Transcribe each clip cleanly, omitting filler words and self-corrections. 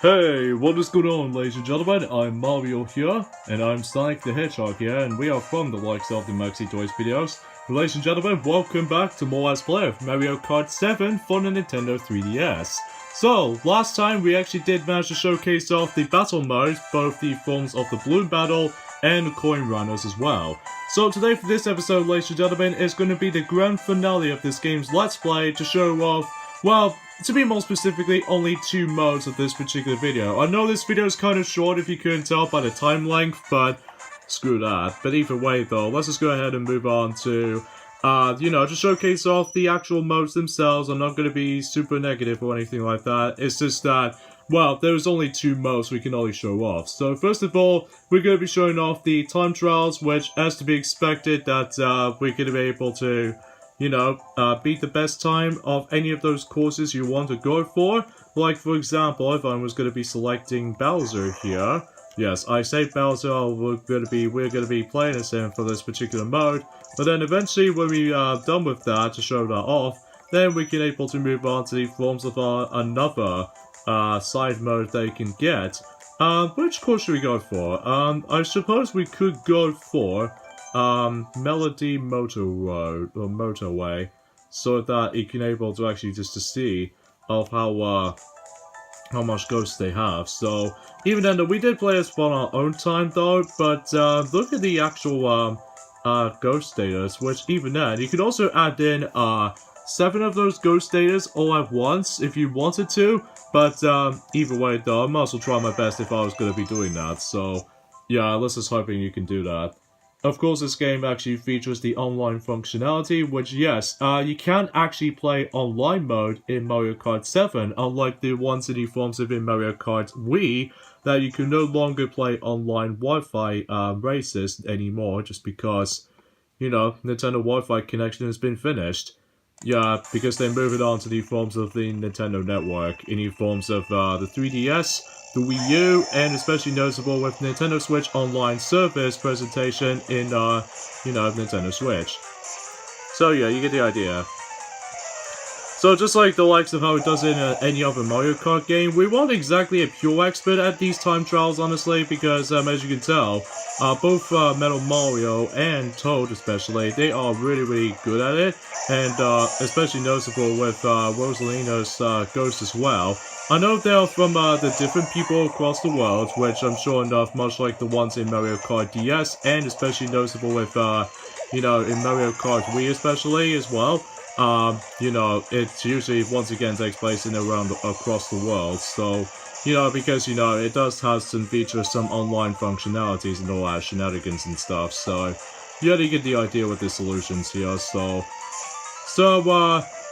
Hey, what is going on, ladies and gentlemen? I'm Mario here, and I'm Sonic the Hedgehog here, and we are from the likes of the Maxi Toys videos. Ladies and gentlemen, welcome back to more Let's Play of Mario Kart 7 for the Nintendo 3DS. So, last time we actually did manage to showcase off the battle modes, both the forms of the Balloon Battle and the Coin Runners as well. So today for this episode, ladies and gentlemen, is going to be the grand finale of this game's Let's Play to show off, well, to be more specifically, only 2 modes of this particular video. I know this video is kind of short if you couldn't tell by the time length, but screw that. But either way though, let's just go ahead and move on to, to showcase off the actual modes themselves. I'm not going to be super negative or anything like that. It's just that, well, there's only 2 modes we can only show off. So first of all, we're going to be showing off the time trials, which, as to be expected, that we're going to be able to beat the best time of any of those courses you want to go for. Like, for example, if I was going to be selecting Bowser here. Yes, I say Bowser, we're going to be playing as him for this particular mode. But then eventually, when we are done with that, to show that off, then we can able to move on to the forms of another side mode that you can get. Which course should we go for? I suppose we could go for Melody Motor Road or Motorway, so that you can able to actually just to see of how much ghosts they have. So even then, we did play this on our own time though. But look at the actual ghost status, which even then you could also add in 7 of those ghost status all at once if you wanted to. But either way though, I might as well try my best if I was going to be doing that. So yeah, let's just hoping you can do that. Of course, this game actually features the online functionality, which, yes, you can actually play online mode in Mario Kart 7, unlike the ones in the forms of in Mario Kart Wii, that you can no longer play online Wi-Fi races anymore, just because, Nintendo Wi-Fi connection has been finished. Yeah, because they move it on to the forms of the Nintendo Network, in the forms of the 3DS, the Wii U, and especially noticeable with Nintendo Switch Online Service presentation in, Nintendo Switch. So yeah, you get the idea. So just like the likes of how it does in any other Mario Kart game, we weren't exactly a pure expert at these time trials, honestly, because as you can tell, both Metal Mario and Toad especially, they are really good at it, and especially noticeable with Rosalina's Ghost as well. I know they are from the different people across the world, which I'm sure enough, much like the ones in Mario Kart DS, and especially noticeable with, in Mario Kart Wii especially as well. It usually once again takes place in around across the world, so, because, it does have some features, some online functionalities and all that shenanigans and stuff, so, you get the idea with the solutions here,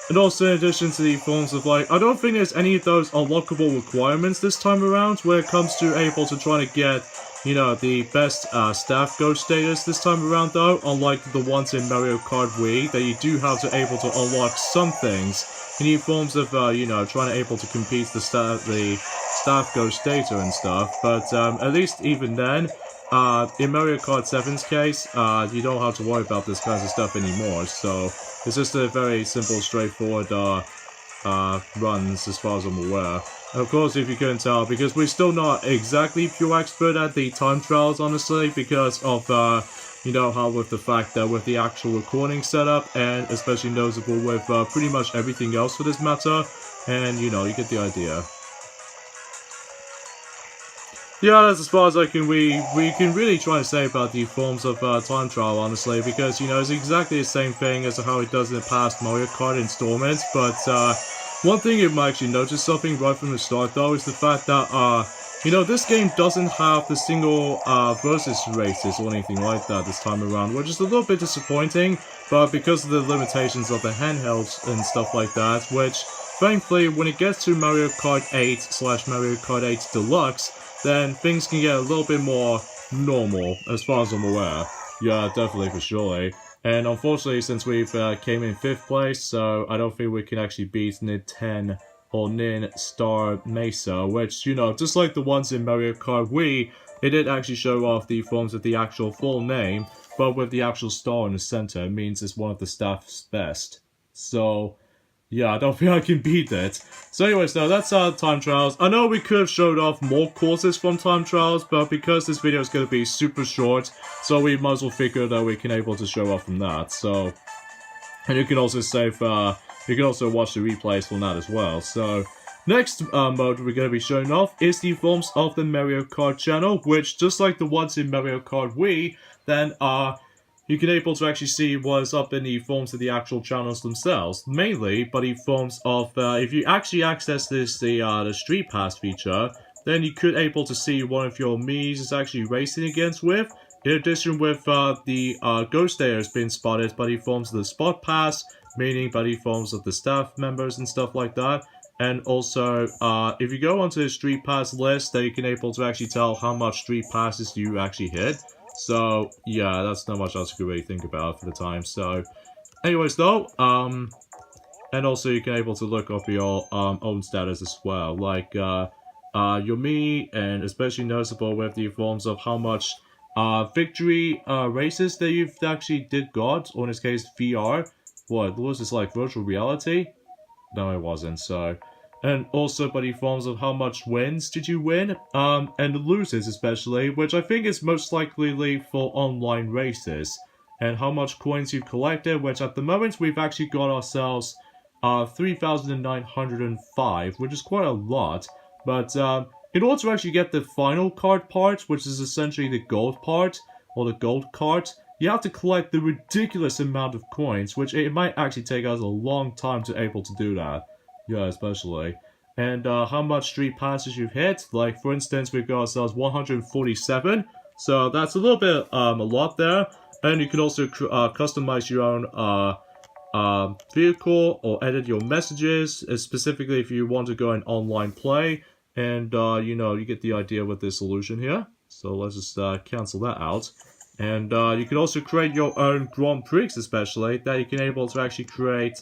and also in addition to the forms of, I don't think there's any of those unlockable requirements this time around, where it comes to able to try to get, the best staff ghost status this time around though, unlike the ones in Mario Kart Wii, that you do have to able to unlock some things in the forms of, trying to able to compete the staff ghost data and stuff, but at least even then, in Mario Kart 7's case, you don't have to worry about this kinds of stuff anymore, so it's just a very simple, straightforward runs as far as I'm aware. And of course, if you couldn't tell, because we're still not exactly pure expert at the time trials, honestly, because of, how with the fact that with the actual recording setup, and especially noticeable with pretty much everything else for this matter, and, you get the idea. Yeah, that's as far as we can really try to say about the forms of time trial, honestly, because, it's exactly the same thing as how it does in the past Mario Kart installments, but, one thing you might actually notice something right from the start, though, is the fact that, this game doesn't have the single, versus races or anything like that this time around, which is a little bit disappointing, but because of the limitations of the handhelds and stuff like that, which, thankfully, when it gets to Mario Kart 8 / Mario Kart 8 Deluxe, then things can get a little bit more normal, as far as I'm aware. Yeah, definitely, for sure. And unfortunately, since we've came in 5th place, so I don't think we can actually beat Nin 10 or Nin Star Mesa, which, just like the ones in Mario Kart Wii, it did actually show off the forms of the actual full name, but with the actual star in the center, it means it's one of the staff's best. So, Yeah, I don't think I can beat that. So anyways, though, that's time trials. I know we could have showed off more courses from time trials, but because this video is going to be super short, so we might as well figure that we can able to show off from that. So, and you can also save, you can also watch the replays from that as well. So, next mode we're going to be showing off is the forms of the Mario Kart channel, which, just like the ones in Mario Kart Wii, then you can able to actually see what's up in the forms of the actual channels themselves. Mainly, by the forms of, if you actually access this, the Street Pass feature, then you could able to see one of your Miis is actually racing against with. In addition with the Ghost Air has been spotted by the forms of the Spot Pass, meaning by the forms of the staff members and stuff like that. And also, if you go onto the Street Pass list, then you can able to actually tell how much Street Passes you actually hit. So, yeah, that's not much else you can really think about for the time. So, anyways, though, and also you can able to look up your own status as well, like your Mii, and especially noticeable with the forms of how much victory races that you've actually did got, or in this case, VR. What was this, like virtual reality? No, it wasn't. So. And also by the forms of how much wins did you win, and losses especially, which I think is most likely for online races, and how much coins you've collected, which at the moment we've actually got ourselves 3,905, which is quite a lot, but in order to actually get the final card part, which is essentially the gold part, or the gold card, you have to collect the ridiculous amount of coins, which it might actually take us a long time to able to do that. Yeah, especially. And how much street passes you've hit. Like, for instance, we've got ourselves 147. So that's a little bit, a lot there. And you can also customize your own vehicle or edit your messages, specifically if you want to go in online play. And, you know, you get the idea with this solution here. So let's just cancel that out. And you can also create your own Grand Prix, especially, that you can able to actually create...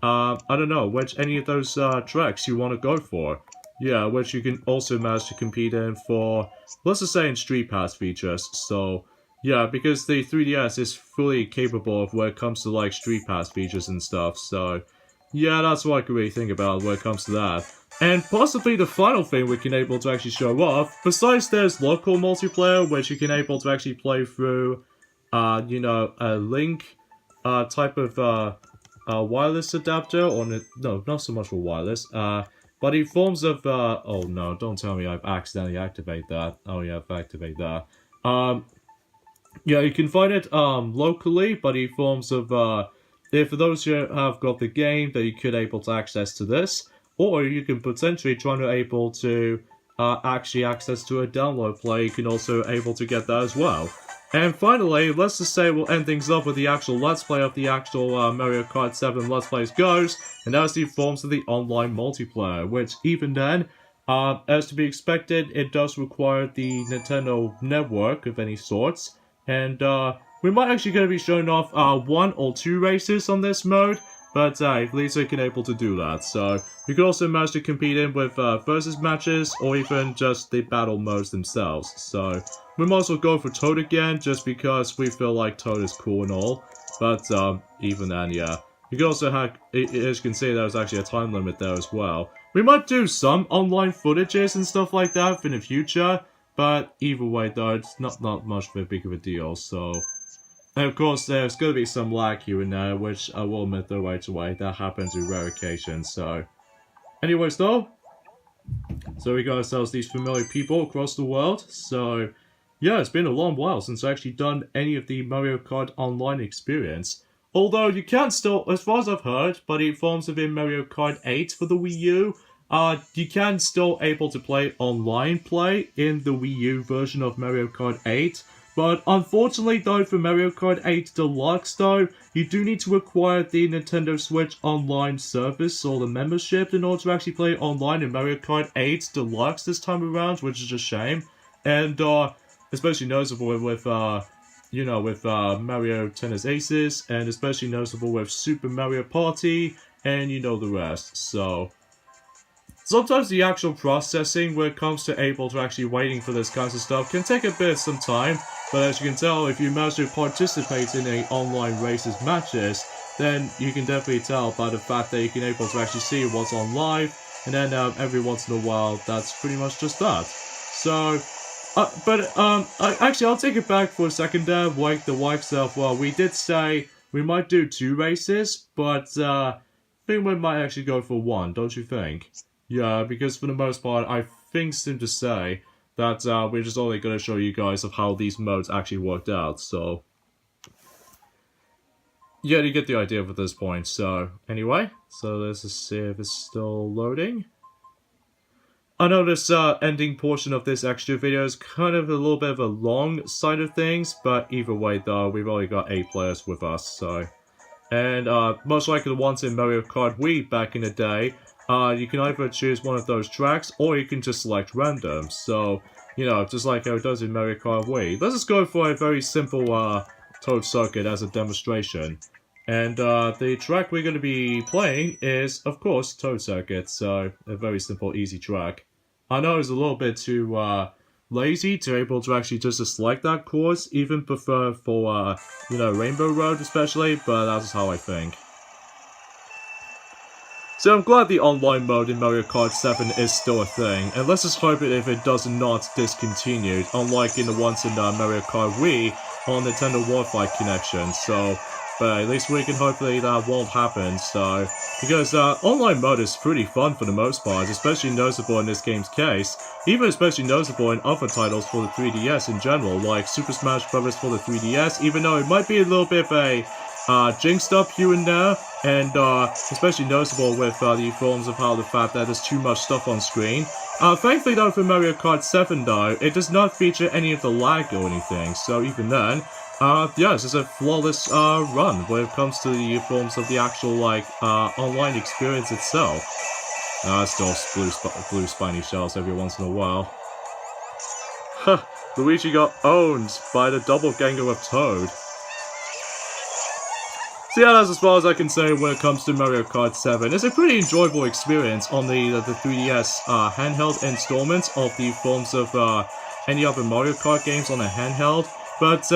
I don't know, any of those tracks you want to go for. Yeah, which you can also manage to compete in for, let's just say in Street Pass features. So, yeah, because the 3DS is fully capable of when it comes to, like, Street Pass features and stuff. So, yeah, that's what I can really think about when it comes to that. And possibly the final thing we can able to actually show off, besides there's local multiplayer, which you can able to actually play through, you know, a link type of... wireless adapter, or no, not so much for wireless, but in forms of, oh no, don't tell me I've accidentally activated that. Oh yeah, I've activated that. Yeah, you can find it, locally, but in forms of, if for those who have got the game, that you could able to access to this, or you can potentially try to able to, actually access to a download play, you can also able to get that as well. And finally, let's just say we'll end things up with the actual Let's Play of the actual Mario Kart 7 Let's Plays goes, and that's the forms of the online multiplayer, which even then, as to be expected, it does require the Nintendo network of any sorts, and we might actually going to be showing off 1 or 2 races on this mode, but at least we can able to do that. So you can also manage to compete in with versus matches, or even just the battle modes themselves. So we might as well go for Toad again, just because we feel like Toad is cool and all. But even then, yeah. You can also have, as you can see, there's actually a time limit there as well. We might do some online footages and stuff like that in the future, but either way though, it's not much of a big of a deal, so... And of course, there's going to be some lag here and there, which I will admit though right away, that happens in rare occasions, so... Anyways though, so we got ourselves these familiar people across the world, so... Yeah, it's been a long while since I've actually done any of the Mario Kart Online experience. Although you can still, as far as I've heard, by the forms of in Mario Kart 8 for the Wii U, you can still able to play online play in the Wii U version of Mario Kart 8. But unfortunately though, for Mario Kart 8 Deluxe though, you do need to acquire the Nintendo Switch Online service or the membership in order to actually play online in Mario Kart 8 Deluxe this time around, which is a shame. And, especially noticeable with you know, with Mario Tennis Aces, and especially noticeable with Super Mario Party, and you know the rest. So, sometimes the actual processing when it comes to able to actually waiting for this kinds of stuff can take a bit of some time, but as you can tell, if you manage to participate in any online races matches, then you can definitely tell by the fact that you can able to actually see what's on live, and then every once in a while, that's pretty much just that. So, actually, I'll take it back for a second there. Like the likes of, well, we did say we might do 2 races, but I think we might actually go for 1, don't you think? Yeah, because for the most part, I think seem to say that we're just only going to show you guys of how these modes actually worked out, so yeah, you get the idea at this point. So anyway, so let's just see if it's still loading. I know this ending portion of this extra video is kind of a little bit of a long side of things, but either way though, we've only got 8 players with us, so. And most likely the ones in Mario Kart Wii back in the day, you can either choose one of those tracks, or you can just select random. So, you know, just like how it does in Mario Kart Wii. Let's just go for a very simple Toad circuit as a demonstration. And the track we're going to be playing is, of course, Toad Circuit, so a very simple, easy track. I know it's a little bit too lazy to able to actually just select that course, even prefer for, you know, Rainbow Road especially, but that's how I think. So I'm glad the online mode in Mario Kart 7 is still a thing, and let's just hope if it does not discontinue, unlike in the ones in Mario Kart Wii on Nintendo Wi-Fi connection, so. But at least we can hopefully that won't happen, so. Because online mode is pretty fun for the most part, especially noticeable in this game's case. Even especially noticeable in other titles for the 3DS in general, like Super Smash Bros. For the 3DS, even though it might be a little bit of a jinxed up here and there, and especially noticeable with the forms of how the fact that there's too much stuff on screen. Thankfully though for Mario Kart 7 though, it does not feature any of the lag or anything, so even then, yeah, it's just a flawless run when it comes to the forms of the actual, like, online experience itself. Still blue spiny shells every once in a while. Huh, Luigi got owned by the doppelganger of Toad. So yeah, that's as far as I can say when it comes to Mario Kart 7. It's a pretty enjoyable experience on the 3DS handheld installments of the forms of any other Mario Kart games on a handheld. But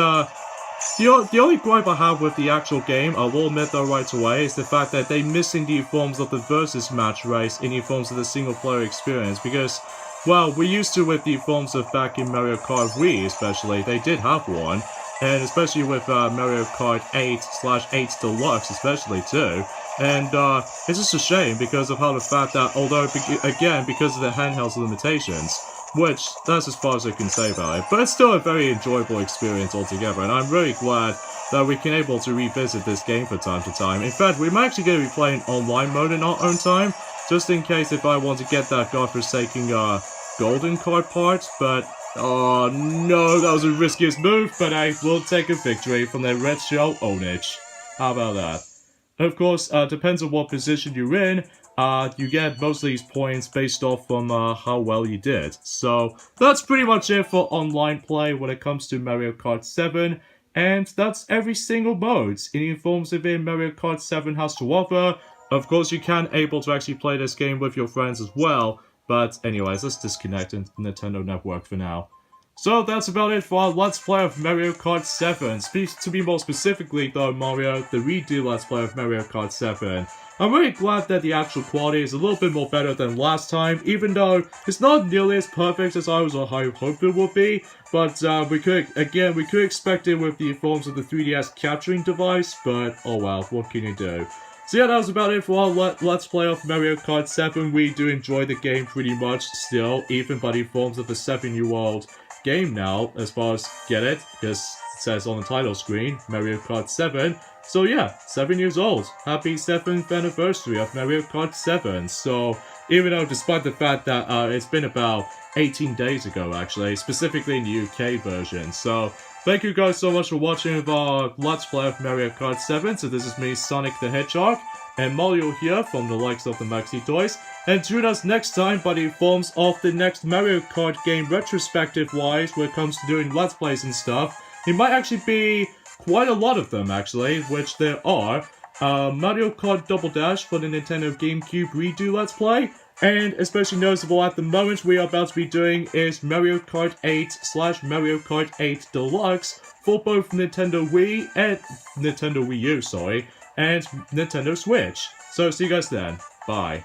the only gripe I have with the actual game, I will admit though right away, is the fact that they're missing the forms of the versus match race in the forms of the single player experience, because, well, we used to with the forms of back in Mario Kart Wii especially, they did have one, and especially with Mario Kart 8/8 Deluxe especially too, and it's just a shame because of how the fact that, although, again, because of the handheld's limitations, which, that's as far as I can say about it. But it's still a very enjoyable experience altogether, and I'm really glad that we can able to revisit this game from time to time. In fact, we're actually going to be playing online mode in our own time, just in case if I want to get that godforsaken golden card part, but, oh no, that was the riskiest move, but I will take a victory from the red shell ownage. How about that? Of course, depends on what position you're in. You get most of these points based off from how well you did. So that's pretty much it for online play when it comes to Mario Kart 7. And that's every single mode in the forms of it Mario Kart 7 has to offer. Of course, you can able to actually play this game with your friends as well. But anyways, let's disconnect the Nintendo Network for now. So that's about it for our Let's Play of Mario Kart 7. To be more specifically though, Mario, the redo Let's Play of Mario Kart 7. I'm really glad that the actual quality is a little bit more better than last time, even though it's not nearly as perfect as I hoped it would be. But we could expect it with the forms of the 3DS capturing device, but oh well, what can you do? So yeah, that was about it for our Let's Play of Mario Kart 7. We do enjoy the game pretty much still, even by the forms of the 7-year-old game now, as far as get it, because it says on the title screen, Mario Kart 7. So yeah, 7 years old. Happy 7th anniversary of Mario Kart 7. So, even though despite the fact that it's been about 18 days ago actually, specifically in the UK version. So, thank you guys so much for watching our Let's Play of Mario Kart 7. So this is me, Sonic the Hedgehog, and Mario here from the likes of the Maxi Toys. And tune us next time by the forms of the next Mario Kart game retrospective-wise when it comes to doing Let's Plays and stuff. It might actually be quite a lot of them actually, which there are. Mario Kart Double Dash for the Nintendo GameCube redo Let's Play. And especially noticeable at the moment we are about to be doing is Mario Kart 8/Mario Kart 8 Deluxe for both Nintendo Wii and Nintendo Wii U, sorry. and Nintendo Switch. So see you guys then. Bye.